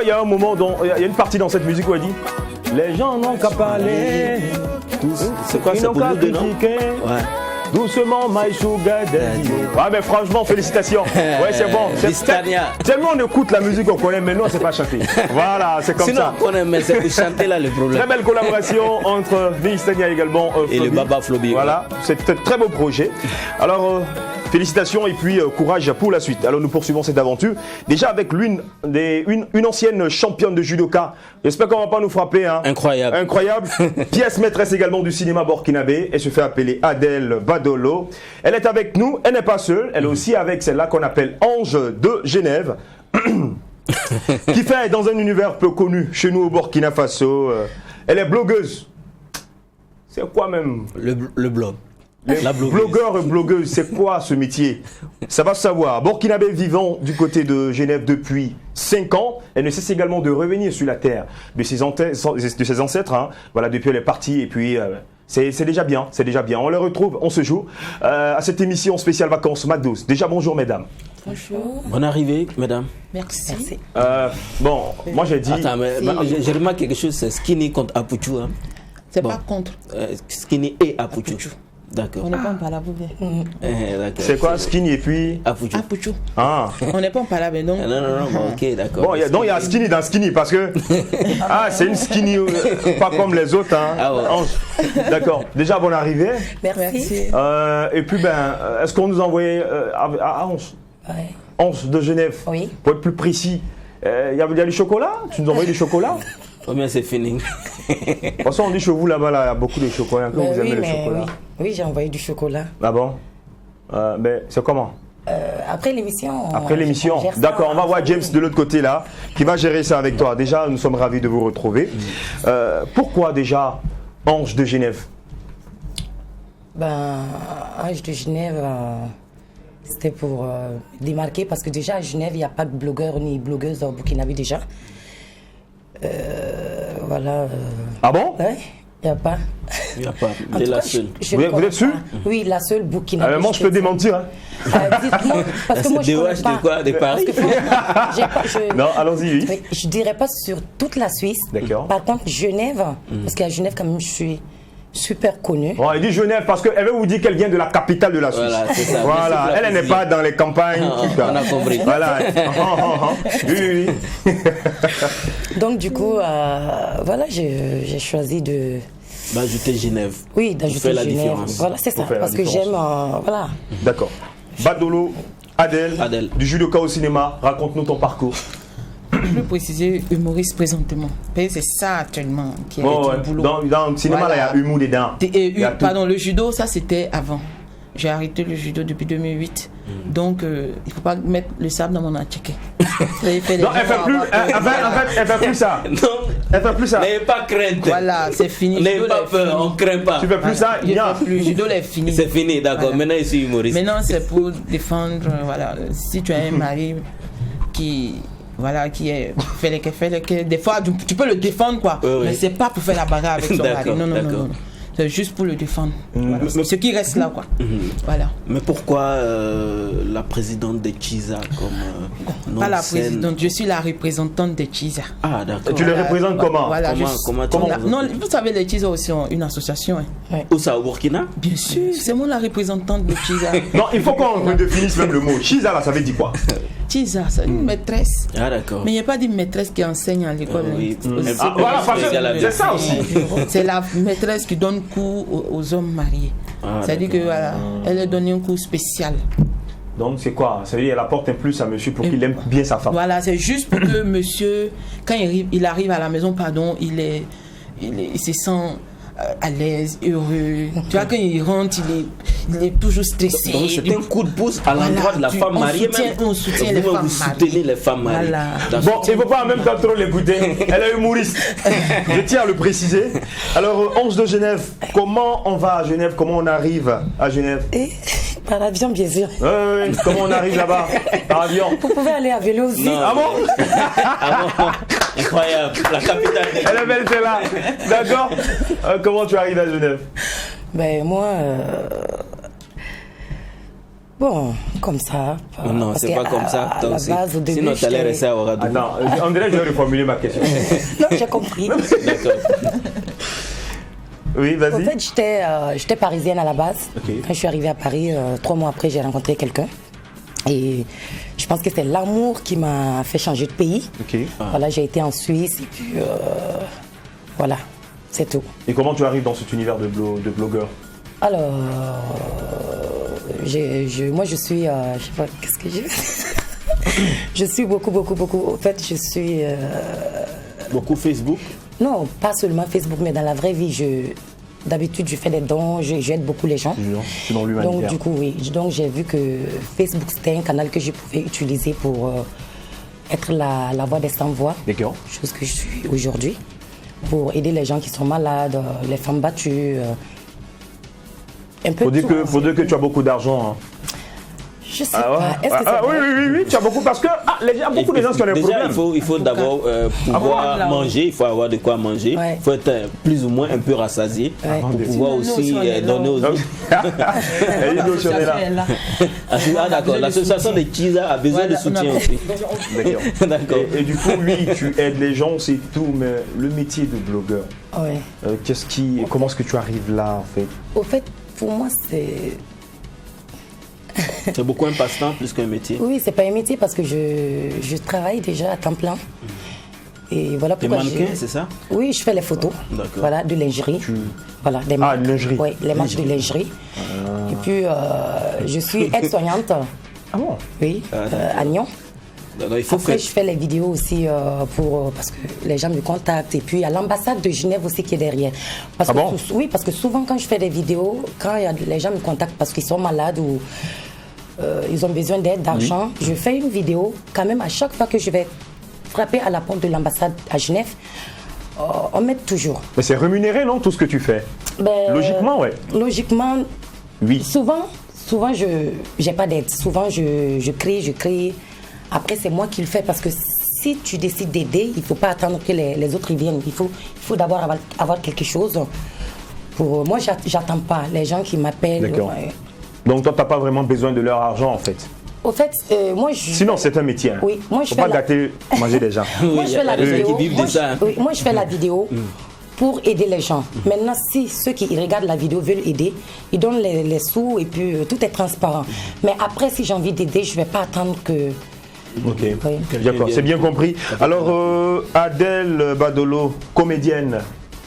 Il y a un moment, il y a une partie dans cette musique où elle dit les gens n'ont qu'à parler. C'est quoi, c'est pour nous deux, non? Doucement, my sugar daddy. Ouais, mais franchement, félicitations. Ouais, c'est bon. Tellement on écoute la musique qu'on connaît, mais nous, on ne sait pas chanter. Voilà, c'est comme sinon, ça. On connaît, mais c'est pour chanter là le problème. Très belle collaboration entre Vistania également et le Baba Flobi. Voilà, c'est un très beau projet. Alors, félicitations et puis courage pour la suite. Alors, nous poursuivons cette aventure. Déjà avec une ancienne championne de judoka. J'espère qu'on ne va pas nous frapper. Hein. Incroyable. Incroyable. Pièce maîtresse également du cinéma burkinabé. Elle se fait appeler Adèle Badolo. Elle est avec nous. Elle n'est pas seule. Elle est aussi avec celle-là qu'on appelle Ange de Genève. Qui fait dans un univers peu connu chez nous au Burkina Faso. Elle est blogueuse. C'est quoi même le blog. La blogueur et blogueuse, c'est quoi ce métier? Ça va se savoir. Burkinabé vivant du côté de Genève depuis 5 ans. Elle ne cesse également de revenir sur la terre de ses ancêtres. Hein. Voilà, depuis elle est partie et puis c'est déjà bien, c'est déjà bien. On les retrouve, on se joue à cette émission spéciale vacances MAC12. Déjà bonjour mesdames. Bonjour. Bonne arrivée mesdames. Merci. Bon, moi j'ai dit... Attends, mais j'ai remarqué quelque chose, c'est Skinny contre Apuchu. Hein. C'est pas contre. Skinny et Apuchu. D'accord. On n'est pas en palabre bien. D'accord. C'est quoi skinny et puis Apucho. Apucho. Ah. On n'est pas en palabre donc. Non, bon, ok, d'accord. Bon, donc il y a skinny dans skinny parce que c'est une skinny pas comme les autres hein. Ah ouais. Ange. D'accord. Déjà bonne arrivée. Merci. Et puis est-ce qu'on nous a envoyé à Anse? Ouais. Anse de Genève. Oui. Pour être plus précis, il y a du chocolat? Tu nous as envoyé du chocolat? Combien c'est fini? De toute façon, on dit chez vous là-bas, il y a beaucoup de chocolat. Que vous aimez le chocolat? Oui, j'ai envoyé du chocolat. Ah bon? Mais c'est comment? Après l'émission. Après l'émission. D'accord, on va voir James de l'autre côté là, qui va gérer ça avec toi. Déjà, nous sommes ravis de vous retrouver. Pourquoi déjà Ange de Genève? Ange de Genève, c'était pour démarquer parce que déjà à Genève, il n'y a pas de blogueurs ni blogueuses au Burkinabe déjà. Voilà. Ah bon? Ouais, il n'y a pas. Il n'y a pas. En C'est tout la cas, seule. Vous êtes sûr? Oui, la seule Burkinabe. Moi, je peux démentir. Hein. Dites-moi, parce que moi, je connais pas. De quoi? De Paris? Parce que franchement, Non, allons-y, oui. je dirais pas sur toute la Suisse. D'accord. Par contre, Genève, parce qu'à Genève, quand même, je suis super connue. Bon, elle dit Genève parce qu'elle veut vous dire qu'elle vient de la capitale de la Suisse. Voilà, c'est ça. Voilà, elle n'est pas dans les campagnes. On a compris. Voilà. Oui. Donc, du coup, voilà, j'ai choisi de. D'ajouter Genève. Oui, d'ajouter faire la Genève. différence. Voilà, c'est ça. Pour faire la Parce que différence. j'aime. Voilà. D'accord. Badolo, Adèle, du judoka au cinéma, raconte-nous ton parcours. Plus préciser, humoriste présentement. C'est ça actuellement qui est Ouais. du boulot. Dans le cinéma, Voilà. là, il y a humour dedans. Il y a tout. Pardon, le judo, ça c'était avant. J'ai arrêté le judo depuis 2008. Donc, il ne faut pas mettre le sable dans mon attiqué. Non, elle fait plus. Elle fait plus ça. Non, Elle fait plus ça. n'ayez pas crainte. Voilà, c'est fini. N'ayez Judo, pas est peur, fini. on ne craint pas. Tu fais plus ça. Je Bien. fais plus. Judo est fini. C'est fini, d'accord. Voilà. Maintenant, je suis humoriste. Maintenant, c'est pour défendre. Voilà, si tu as un mari qui. Voilà, qui est. Des fois, tu peux le défendre, quoi. Oui. Mais c'est pas pour faire la bagarre avec son mari. D'accord, Non. d'accord. C'est juste pour le défendre. Voilà. Ce qui reste là, quoi. Voilà. Mais pourquoi la présidente de Chiza comme nom Pas la de scène? présidente, je suis la représentante de Chiza. Ah, d'accord. Tu le représentes comment? Voilà, Comment tu représentes? non, vous savez, les Chiza aussi ont une association. Hein. Où ça, au Burkina? Bien sûr, c'est moi la représentante de Chiza. Non, il faut qu'on redéfinisse même le mot. Chiza, là, ça veut dire quoi? Chiza, c'est une maîtresse. Ah, d'accord. Mais il n'y a pas d'une maîtresse qui enseigne à l'école. Oui. Hein. Ah, voilà, parce que c'est ça aussi. C'est la maîtresse qui donne cours aux hommes mariés. Ah, C'est-à-dire que voilà, elle a donné un cours spécial. Donc, c'est quoi? Ça veut dire qu'elle apporte un plus à monsieur pour qu'il aime bien sa femme. Voilà, c'est juste pour que monsieur, quand il arrive à la maison, pardon, il se sent à l'aise, heureux. Tu vois, quand il rentre, il est toujours stressé. Donc, c'est un coup de pouce à l'endroit de la femme mariée. On soutient les femmes vous soutenez les femmes mariées. Voilà. Bon, il ne faut pas en même temps trop l'écouter. Elle est humoriste. Je tiens à le préciser. Alors, Ange de Genève, comment on va à Genève? Comment on arrive à Genève? Et par avion, bien sûr. Oui. Comment on arrive là-bas? Par avion. Vous pouvez aller à vélo aussi. Non. Ah bon? Ah bon? Incroyable. La capitale. Elle est belle celle-là. D'accord. Comment tu arrives à Genève? Ben moi, bon, comme ça. Non, parce c'est que pas comme ça. à la base, au début, Sinon, tu allais j'étais- rester à Ouagadougou. Attends, on dirait que je vais reformuler ma question. Non, j'ai compris. D'accord. Oui, En vas-y. fait, j'étais parisienne à la base. Ok. Quand je suis arrivée à Paris, 3 mois après, j'ai rencontré quelqu'un. Et je pense que c'était l'amour qui m'a fait changer de pays. Ok. Voilà, j'ai été en Suisse et puis voilà, c'est tout. Et comment tu arrives dans cet univers de blogueur? Alors, moi je suis, je sais pas, qu'est-ce que j'ai Je suis beaucoup. En fait, je suis. Beaucoup Facebook. Non, pas seulement Facebook, mais dans la vraie vie, d'habitude, je fais des dons, j'aide beaucoup les gens. C'est dans l'humanitaire. Donc, du coup, oui. Donc, j'ai vu que Facebook, c'était un canal que je pouvais utiliser pour être la voix des sans-voix. D'accord. Chose que je suis aujourd'hui. Pour aider les gens qui sont malades, les femmes battues. Un peu Faut dire tout, que tu as beaucoup d'argent. Hein. Je sais pas. Est-ce que c'est vrai? Oui, tu as beaucoup parce que il y a beaucoup de gens qui ont des Déjà, problèmes. il faut d'abord pouvoir là, manger, il faut avoir de quoi manger, Ouais. il faut être plus ou moins un peu rassasié Ouais. pour pouvoir Sinon, aussi nous, on est donner aux là. autres. Elle est notionnée là. Ah d'accord, l'association de Chiza a besoin de soutien aussi. D'accord. D'accord. Et du coup, oui, tu aides les gens, c'est tout, mais le métier de blogueur, Ouais. comment est-ce que tu arrives là en fait? Au fait, Pour moi, c'est... C'est beaucoup un passe-temps plus qu'un métier. Oui, c'est pas un métier parce que je travaille déjà à temps plein. Et voilà T'es pourquoi mannequin, c'est ça? Oui, je fais les photos. D'accord. Voilà, de lingerie. Voilà, des marques. lingerie. Oui, les marques de lingerie. Et puis, je suis aide-soignante. Ah bon? Oui, à Nyon. Donc, il faut Après, que... je fais les vidéos aussi parce que les gens me contactent. Et puis, il y a l'ambassade de Genève aussi qui est derrière. Parce que oui, parce que souvent, quand je fais des vidéos, quand les gens me contactent parce qu'ils sont malades ou ils ont besoin d'aide, d'argent, je fais une vidéo. Quand même, à chaque fois que je vais frapper à la porte de l'ambassade à Genève, on m'aide toujours. Mais c'est rémunéré, non, tout ce que tu fais? Logiquement, ouais. Logiquement, oui. Souvent, je n'ai pas d'aide. Souvent, je crée. Après, c'est moi qui le fais parce que si tu décides d'aider, il ne faut pas attendre que les autres y viennent. Il faut d'abord avoir quelque chose. Moi, j'attends pas les gens qui m'appellent. D'accord. Donc, toi, tu n'as pas vraiment besoin de leur argent, en fait? Au fait, moi, Sinon, c'est un métier. Hein. Oui, moi, je faut fais pas gâter, manger des gens. Moi, je fais la vidéo. Oui, moi, je fais la vidéo pour aider les gens. Maintenant, si ceux qui regardent la vidéo veulent aider, ils donnent les sous et puis tout est transparent. Mais après, si j'ai envie d'aider, je ne vais pas attendre que... Ok, oui. D'accord, c'est bien compris. Alors, Adèle Badolo, comédienne,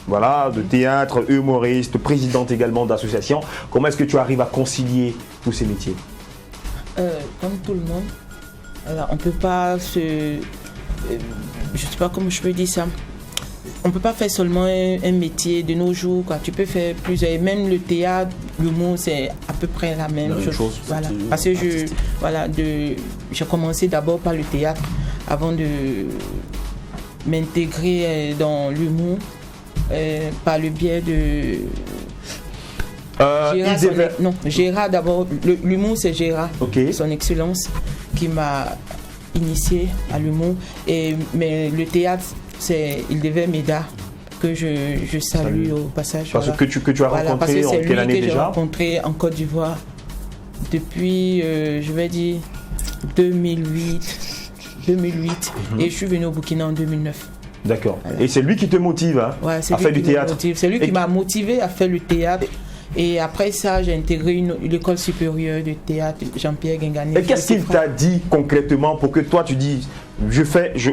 voilà, de théâtre, humoriste, présidente également d'association. Comment est-ce que tu arrives à concilier tous ces métiers? Comme tout le monde, alors, on ne peut pas se... je ne sais pas comment je peux dire ça. On ne peut pas faire seulement un métier de nos jours, quoi. Tu peux faire plusieurs. Et même le théâtre, l'humour, c'est à peu près la même chose. Voilà. Parce que j'ai commencé d'abord par le théâtre avant de m'intégrer dans l'humour par le biais de... Gérard d'abord. L'humour, c'est Gérard, son excellence, qui m'a initié à l'humour. Mais le théâtre, c'est Ildevert Médard, que je salue au passage. Parce que tu as rencontré en quelle année déjà? J'ai rencontré en Côte d'Ivoire depuis, je vais dire, 2008. Et je suis venu au Burkina en 2009. D'accord. Voilà. Et c'est lui qui te motive à faire du théâtre? C'est lui qui m'a motivé à faire le théâtre. Et après ça, j'ai intégré l'école supérieure de théâtre Jean-Pierre Guingani. Et qu'est-ce qu'il t'a dit concrètement pour que toi tu dis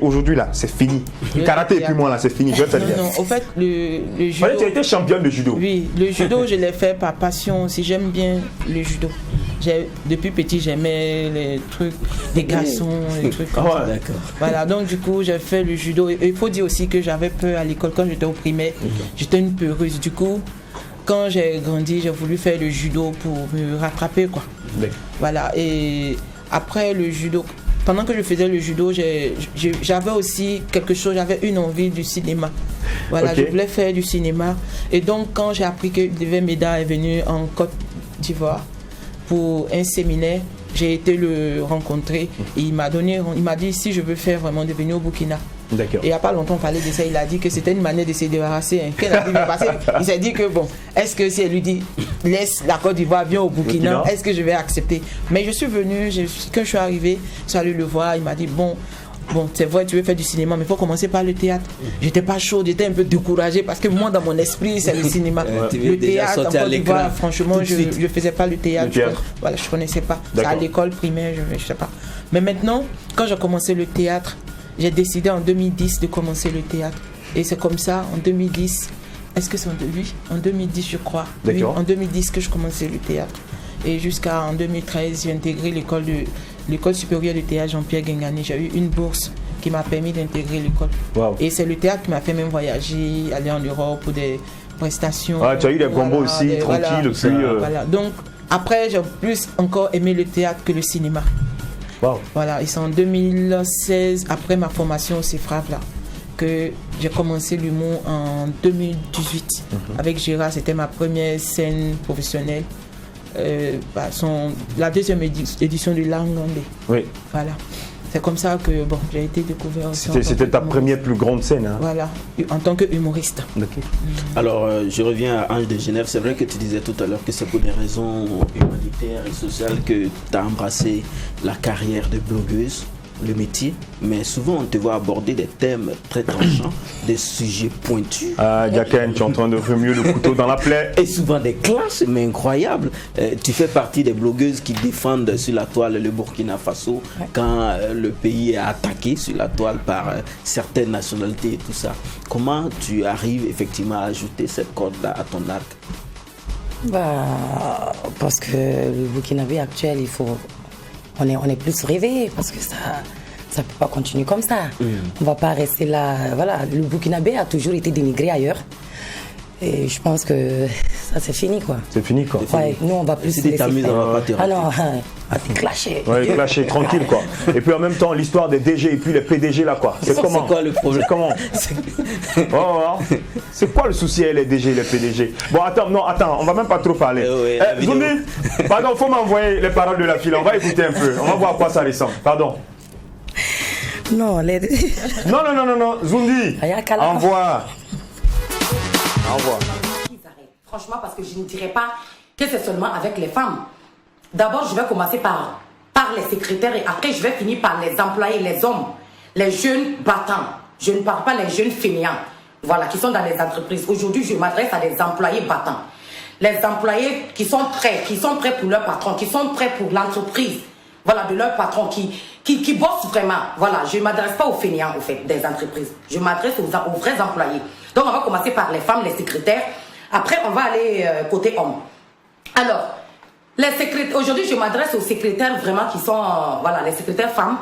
aujourd'hui là, c'est fini. Le karaté et puis moi là, c'est fini. Non, au fait, le judo. Tu as été championne de judo. Oui, le judo, je l'ai fait par passion aussi. J'aime bien le judo. Depuis petit, j'aimais les trucs des garçons, les trucs comme ça. D'accord. Voilà, donc du coup, j'ai fait le judo. Et il faut dire aussi que j'avais peur à l'école quand j'étais au primaire. J'étais une peureuse. Du coup, quand j'ai grandi, j'ai voulu faire le judo pour me rattraper, quoi. Oui. Voilà, et après le judo, pendant que je faisais le judo, j'avais aussi quelque chose, j'avais une envie du cinéma. Voilà, je voulais faire du cinéma. Et donc, quand j'ai appris que Ildevert Médard est venu en Côte d'Ivoire pour un séminaire, j'ai été le rencontrer et il m'a dit si je veux faire vraiment de venir au Burkina. D'accord. Et il n'y a pas longtemps, on parlait de ça, il a dit que c'était une manière de se débarrasser. Il s'est dit que bon, est-ce que si elle lui dit laisse la Côte d'Ivoire, viens au Burkina, est-ce que je vais accepter? Mais je suis venu, quand je suis arrivé, je suis allé le voir, il m'a dit bon, c'est vrai, tu veux faire du cinéma, mais il faut commencer par le théâtre. J'étais pas chaud, j'étais un peu découragé parce que moi, dans mon esprit, c'est le cinéma. Le théâtre, en Côte d'Ivoire, franchement, je ne faisais pas le théâtre. Voilà, je connaissais pas. C'est à l'école primaire, je sais pas. Mais maintenant, quand j'ai commencé le théâtre, j'ai décidé en 2010 de commencer le théâtre. Et c'est comme ça, en 2010, est-ce que c'est en 2010, je crois. Oui, en 2010 que je commençais le théâtre. Et jusqu'en 2013, j'ai intégré l'école supérieure de théâtre Jean-Pierre Guingani. J'ai eu une bourse qui m'a permis d'intégrer l'école. Wow. Et c'est le théâtre qui m'a fait même voyager, aller en Europe pour des prestations. Ah, tu as eu des combos aussi, tranquille. Voilà. Donc, après, j'ai plus encore aimé le théâtre que le cinéma. Wow. Voilà, et c'est en 2016, après ma formation au CEFRAV, là, que j'ai commencé l'humour en 2018. Avec Gérard, c'était ma première scène professionnelle. La deuxième édition de Langandé. Oui. Voilà. C'est comme ça que j'ai été découvert. C'était ta première plus grande scène. Hein? Voilà, en tant qu'humoriste. Okay. Alors, je reviens à Ange de Genève. C'est vrai que tu disais tout à l'heure que c'est pour des raisons humanitaires et sociales que tu as embrassé la carrière de blogueuse. le métier, mais souvent on te voit aborder des thèmes très tranchants, des sujets pointus. Ah, Diaken, tu es en train de remuer le couteau dans la plaie. Et souvent des clashs, mais incroyables. Tu fais partie des blogueuses qui défendent sur la toile le Burkina Faso quand le pays est attaqué sur la toile par certaines nationalités et tout ça. Comment tu arrives effectivement à ajouter cette corde-là à ton arc? Parce que le Burkinabé actuel, on est plus réveillé parce que ça peut pas continuer comme ça. On va pas rester là. Voilà, le Burkinabé a toujours été dénigré ailleurs. Et je pense que ça c'est fini quoi. C'est fini quoi. Ouais, nous on va plus si tu t'amuses, on va pas te rater. Ah non, t'es clashé. Ouais, clashé, tranquille quoi. Et puis en même temps, l'histoire des DG et puis les PDG là quoi. C'est comment? C'est quoi le problème? C'est comment? C'est quoi le souci avec les DG et les PDG? Bon, attends, on va même pas trop parler. Zoundi, pardon, faut m'envoyer les paroles de la fille. On va écouter un peu. On va voir à quoi ça ressemble. Pardon. Non, Non, Zoundi, envoie. Au revoir. Franchement, parce que je ne dirais pas que c'est seulement avec les femmes. D'abord, je vais commencer par les secrétaires et après, je vais finir par les employés, les hommes, les jeunes battants. Je ne parle pas des jeunes fainéants, voilà, qui sont dans les entreprises. Aujourd'hui, je m'adresse à des employés battants. Les employés qui sont prêts pour leur patron, qui sont prêts pour l'entreprise, voilà, de leur patron, qui bossent vraiment. Voilà, je ne m'adresse pas aux fainéants, au fait, des entreprises. Je m'adresse aux vrais employés. Donc, on va commencer par les femmes, les secrétaires. Après, on va aller côté hommes. Alors, les secrétaires, aujourd'hui, je m'adresse aux secrétaires vraiment qui sont, voilà, les secrétaires femmes.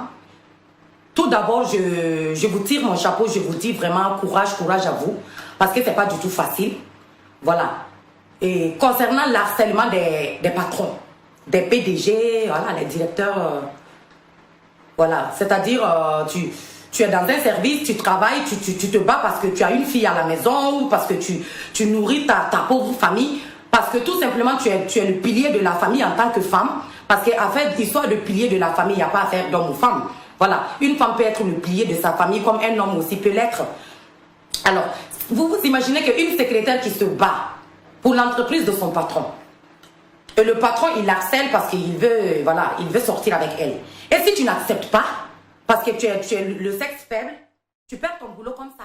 Tout d'abord, je vous tire mon chapeau, je vous dis vraiment courage à vous, parce que c'est pas du tout facile. Voilà. Et concernant l'harcèlement des patrons, des PDG, voilà, les directeurs, voilà, c'est-à-dire, tu es dans un service, tu travailles, tu te bats parce que tu as une fille à la maison ou parce que tu nourris ta pauvre famille, parce que tout simplement tu es le pilier de la famille en tant que femme, parce qu'en fait, l'histoire de pilier de la famille, il n'y a pas à faire d'homme ou femme. Voilà, une femme peut être le pilier de sa famille comme un homme aussi peut l'être. Alors, vous vous imaginez qu'une secrétaire qui se bat pour l'entreprise de son patron, et le patron il harcèle parce qu'il veut, voilà, il veut sortir avec elle. Et si tu n'acceptes pas, parce que tu es le sexe faible, tu perds ton boulot comme ça.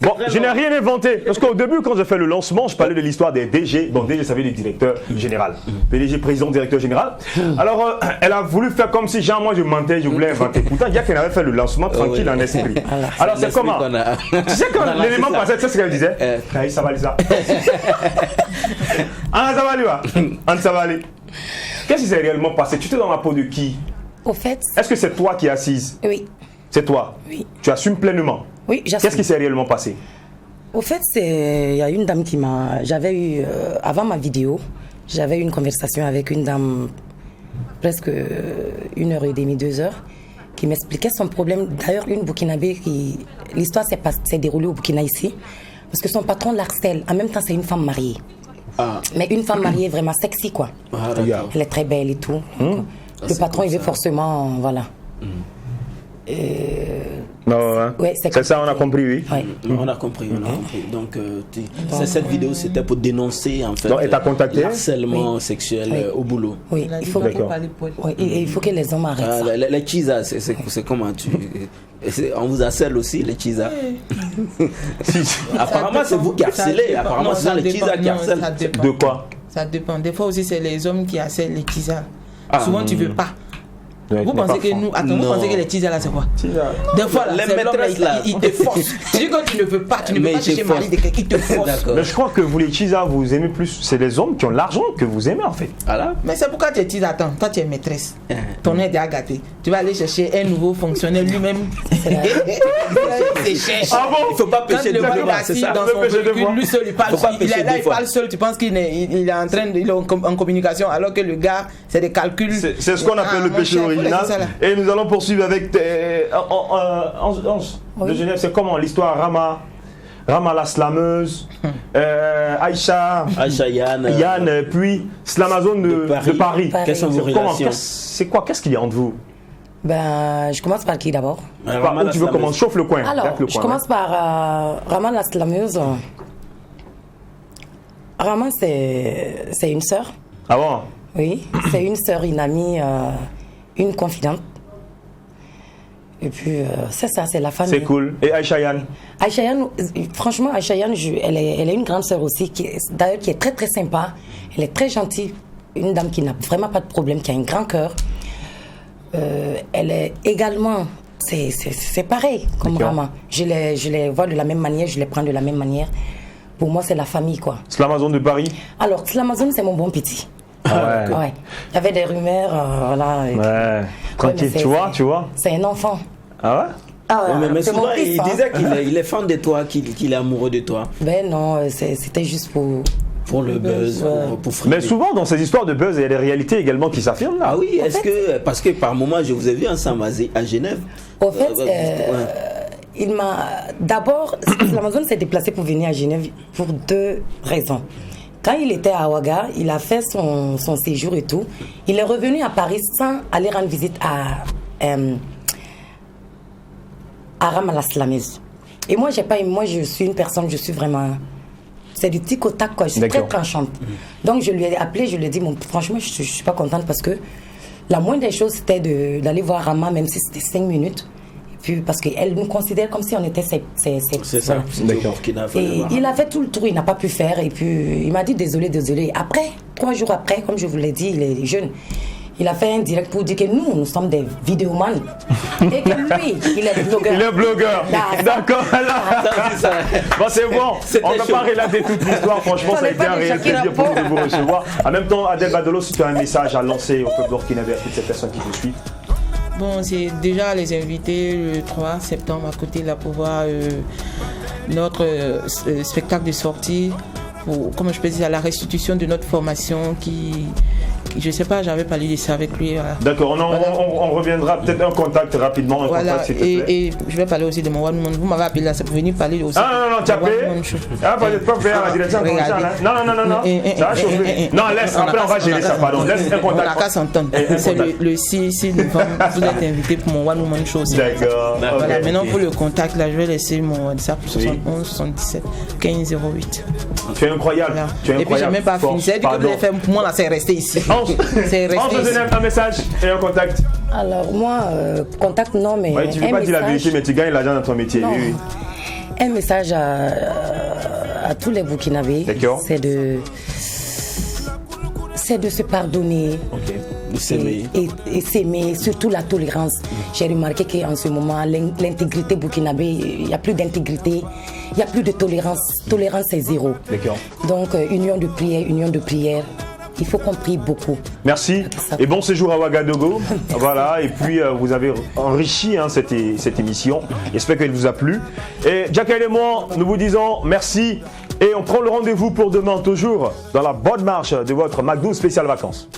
Bon, je n'ai rien inventé. Parce qu'au début, quand j'ai fait le lancement, je parlais de l'histoire des DG. Bon, DG, ça veut dire directeur général. PDG, président, directeur général. Alors, elle a voulu faire comme si, genre, moi, je mentais, je voulais inventer. Pourtant, il y a qu'elle avait fait le lancement tranquille en esprit. Alors, c'est comment? Tu sais, quand l'élément passait, tu sais ce qu'elle disait? Ça va aller ça. Ah, ça va aller, ah, ça va aller. Qu'est-ce qui s'est réellement passé? Tu étais dans la peau de qui? Au fait... Est-ce que c'est toi qui es assise? Oui. C'est toi? Oui. Tu assumes pleinement? Oui, j'assume. Qu'est-ce qui s'est réellement passé? Au fait, il y a une dame qui m'a... J'avais eu, avant ma vidéo, j'avais eu une conversation avec une dame, presque 1h30, 2h, qui m'expliquait son problème. D'ailleurs, une Burkinabé qui... L'histoire s'est déroulée au Burkina ici, parce que son patron l'harcèle. En même temps, c'est une femme mariée. Ah. Mais une femme mariée vraiment sexy, quoi. Ah, elle est très belle et tout. Le patron, il veut forcément... Voilà. Ouais, c'est ça, on a compris, oui. Ouais. On a compris. Donc, cette vidéo, c'était pour dénoncer en fait le harcèlement sexuel au boulot. Oui, il faut que les hommes arrêtent. Les chisa, c'est comment tu... On vous harcèle aussi, les chisa. Apparemment, c'est vous qui harcelez. Apparemment, c'est les chisa qui harcèlent. De quoi? Ça dépend. Des fois aussi, c'est les hommes qui harcèlent les chisa. Souvent, tu veux pas. Vous pensez que nous, vous pensez que les teasers là c'est quoi? Des fois là, les maîtresses là, ils te forcent. Tu dis que tu ne veux pas, tu ne veux pas chercher mari de quelqu'un qui te force. Mais je crois que vous les teasers, vous aimez plus, c'est les hommes qui ont l'argent que vous aimez en fait. Voilà. Mais c'est pourquoi tu es teaser. Attends, toi tu es maîtresse. Ton aide est à gâter. Tu vas aller chercher un nouveau fonctionnaire lui-même. Ah bon? Il faut pas pêcher de fois, c'est ça. Dans son véhicule, lui seul il parle. Il parle seul. Tu penses qu'il est en train de, il est en communication alors que le gars c'est des calculs. C'est ce qu'on appelle le péché original. Et nous allons poursuivre avec de Genève. C'est comment l'histoire Rama la slameuse, Aïcha Yann, puis Slamazone de Paris. Quelles sont vos relations? C'est quoi? Qu'est-ce qu'il y a entre vous? Ben, je commence par qui d'abord? Où tu veux commencer? Chauffe le coin. Alors, je commence par Rama la slameuse. Rama, c'est une sœur. Ah bon? Oui, c'est une sœur, une amie, une confidente. Et puis, c'est ça, c'est la famille. C'est cool. Et Aïcha Yann? Aïcha Yann, franchement, Aïcha Yann, elle est une grande sœur aussi, d'ailleurs, qui est très, très sympa. Elle est très gentille. Une dame qui n'a vraiment pas de problème, qui a un grand cœur. Elle est également... C'est pareil comme Rama. Je les vois de la même manière, je les prends de la même manière. Pour moi, c'est la famille, quoi. Slamazone de Paris? Alors, Slamazone, c'est mon bon petit. Ouais. Ouais. Il y avait des rumeurs, voilà. Ouais. Tranquille, tu vois. C'est un enfant. Ah ouais? Ah, mais c'est souvent, mon fils, il disait qu'il est fan de toi, qu'il est amoureux de toi. Ben non, c'était juste pour le buzz, pour frimer. Mais souvent, dans ces histoires de buzz, il y a des réalités également qui s'affirment là. Ah oui, parce que par moment, je vous ai vu ensemble à Genève. Au fait, il m'a... D'abord, l'Amazon s'est déplacé pour venir à Genève pour 2 raisons. Quand il était à Ouaga, il a fait son séjour et tout. Il est revenu à Paris sans aller rendre visite à Aram al-Aslameuse. Et moi, je suis une personne, je suis vraiment... C'est du tic au tac, quoi. Je suis très tranchante. Donc, je lui ai appelé, je lui ai dit, franchement, je ne suis pas contente parce que la moindre des choses, c'était d'aller voir Rama, même si c'était 5 minutes. Et puis, parce qu'elle nous considère comme si on était ses c'est ça, d'accord. Et il a fait tout le tour, il n'a pas pu faire. Et puis, il m'a dit désolé. Après, 3 jours après, comme je vous l'ai dit, il est jeune. Il a fait un direct pour dire que nous sommes des vidéomans. Et que lui, il est blogueur. Il est blogueur. D'accord. Bon, c'est bon. On ne peut pas relater toute l'histoire. Franchement, ça a été un réel plaisir pour nous de vous recevoir. En même temps, Adel Badolo, si tu as un message à lancer au peuple burkinabé, à toutes ces personnes qui te suivent. Bon, c'est déjà les inviter le 3 septembre à côté là pour voir notre spectacle de sortie. Comme je peux dire, à la restitution de notre formation qui je sais pas, j'avais parlé de ça avec lui. Voilà. D'accord, on reviendra peut-être un contact rapidement. Voilà, contact, et je vais parler aussi de mon One Woman. Vous m'avez appelé là, c'est pour venir parler aussi. Non, tu as payé. Ah, vous n'êtes pas payé à la direction commerciale. Non. Ça va chauffer. Non, laisse, après on va gérer ça, pardon. Laisse un contact. On n'a qu'à s'entendre. C'est le 6 novembre, vous êtes invité pour mon One Woman Show. D'accord. Voilà, maintenant pour le contact, là, je vais laisser mon WhatsApp 71 77 15 08. Tu es incroyable. Et puis, j'ai même pas fini. C'est que vous avez fait pour moi, là, c'est resté ici. C'est resté on se donne un message et un contact. Alors, moi, contact, non, mais. Ouais, tu ne veux pas dire la vérité, mais tu gagnes l'argent dans ton métier. Non. Oui. Un message à tous les Burkinabés. D'accord. C'est de se pardonner. Ok. De s'aimer. Et s'aimer, surtout la tolérance. J'ai remarqué qu'en ce moment, l'intégrité burkinabé, il n'y a plus d'intégrité, il n'y a plus de tolérance. Tolérance, c'est 0. D'accord. Donc, union de prière. Il faut qu'on prie beaucoup. Merci et bon séjour à Ouagadougou. Voilà, et puis vous avez enrichi cette émission. J'espère qu'elle vous a plu. Et Jacqueline et moi, nous vous disons merci et on prend le rendez-vous pour demain, toujours dans la bonne marche de votre McDo spécial vacances.